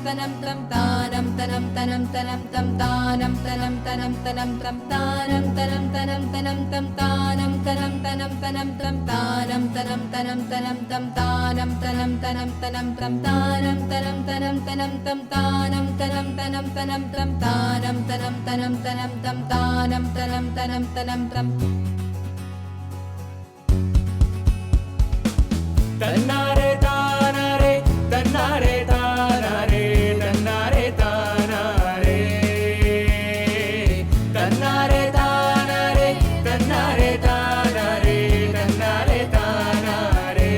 tanam tam tanam tanam tanam tanam tam tanam tanam tanam tanam tam tanam tanam tanam tanam tam tanam tanam tanam tanam tam tanam tanam tanam tanam tam tanam tanam tanam tanam tam tanam tanam tanam tanam tam tanam tanam tanam tanam tam tanam tanam tanam tanam tam tanam tanam tanam tanam tam തന്നാരെ താനാരെ തന്നാരെ താനാരെ തന്നാരെ താനാരെ തന്നാരെ താനാരെ തന്നാരെ താനാരെ തന്നാരെ താനാരെ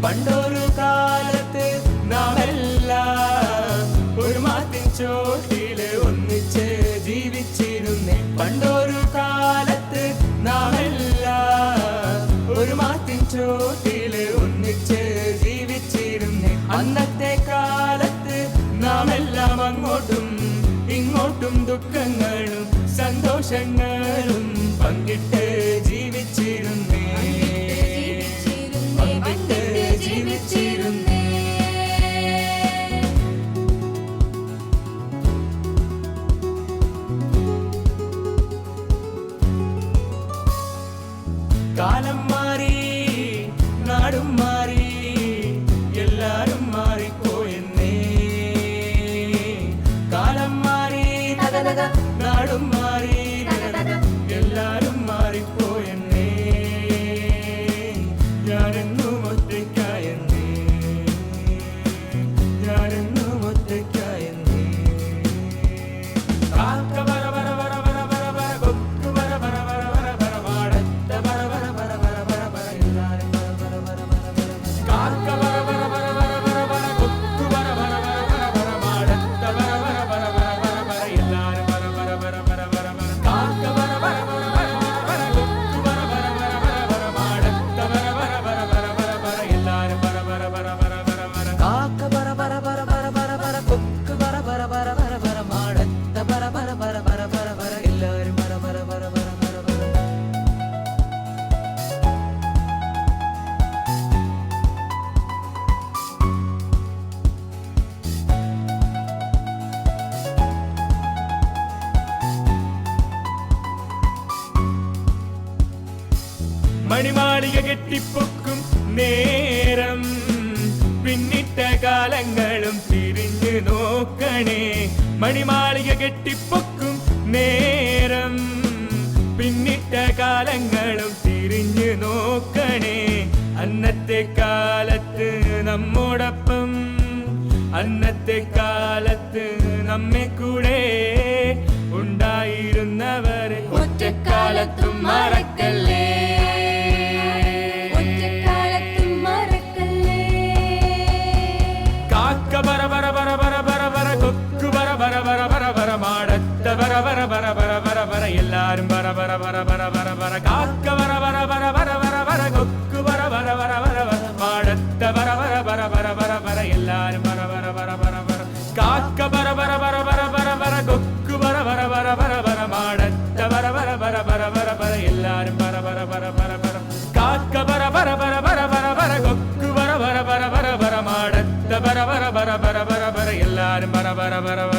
പണ്ടൊരു കാലത്ത് നാമെല്ലാം ഒരു മാത്തിൻ ചോട്ടില് ഒന്നിച്ച് ജീവിച്ചിരുന്നേ പണ്ടൊരു കാലത്ത് നാമെല്ലാം ഒരു മാത്തിൻ ചോട്ടില് ഒന്നിച്ച് ജീവിച്ചിരുന്നേ അന്നത്തെ കാലത്ത് നാം എല്ലാം അങ്ങോട്ടും ഇങ്ങോട്ടും ദുഃഖങ്ങളും സന്തോഷങ്ങളും പങ്കിട്ട് ജീവിച്ചിരുന്നേ പങ്കിട്ട് ജീവിച്ചിരുന്നേ കാലം മാറി നാടും മാറി എല്ലാരും മാറിപ്പോയെന്നേ കാലം മാറി നാടും മാറി എല്ലാരും മാറിപ്പോയെന്നേ ഞാനെന്നും ഒറ്റയ്ക്കായെന്നേ ഞാനെന്നും ഒറ്റയ്ക്കായെന്നേ കാക്ക വര വര വര വര വര വര കൊക്ക് വര വര വര വര വര മാടത്ത വര വര വര വര വര വര എല്ലാരും വര വര വര വര വര കാക്ക വര വര വര വര വര വര കൊക്ക് വര വര വര വര വര മാടത്ത വര വര വര വര വര വര എല്ലാരും വര വര വര വര വര വര കാക്ക വര വര വര വര വര വര കൊക്ക് വര വര വര വര വര മാടത്ത വര വര വര വര വര വര എല്ലാരും വര വര വര വര വര വര കാക്ക വര വര വര വര വര വര കൊക്ക് വര വര വര വര വര മാടത്ത വര വര വര വര വര വര എല്ലാരും വര വര വര വര വര വര മണിമാളിക കെട്ടിപ്പൊക്കും നേരം പിന്നിട്ട കാലങ്ങളും തിരിഞ്ഞു നോക്കണേ മണിമാളിക കെട്ടിപ്പൊക്കും നേരം പിന്നിട്ട കാലങ്ങളും തിരിഞ്ഞു നോക്കണേ അന്നത്തെ കാലത്ത് നമ്മോടൊപ്പം അന്നത്തെ കാലത്ത് നമ്മെ കൂടെ ഉണ്ടായിരുന്നവരെ ഒറ്റക്കാലത്തും മറക്കല്ലേ കാക്ക ബര ബര ബര ബര ബര ബര കൊക്ക് ബര ബര ബര ബര ബര മാടത്ത ബര ബര ബര ബര ബര ബര എല്ലാരും ബര ബര ബര ബര ബര ബര കാക്ക ബര ബര ബര ബര ബര ബര കൊക്ക് ബര ബര ബര ബര ബര മാടത്ത ബര ബര ബര ബര ബര ബര എല്ലാരും ബര ബര ബര ബര ബര കാക്ക ബര ബര ബര ബര ബര ബര കൊക്ക് ബര ബര ബര ബര ബര മാടത്ത ബര ബര ബര ബര ബര ബര എല്ലാരും ബര ബര ബര ബര ബര കാക്ക ബര ബര ബര ബര ബര ബര കൊക്ക് ബര ബര ബര ബര ബര മാടത്ത ബര ബര ബര ബര ബര ബര എല്ലാരും ബര ബര ബര ബര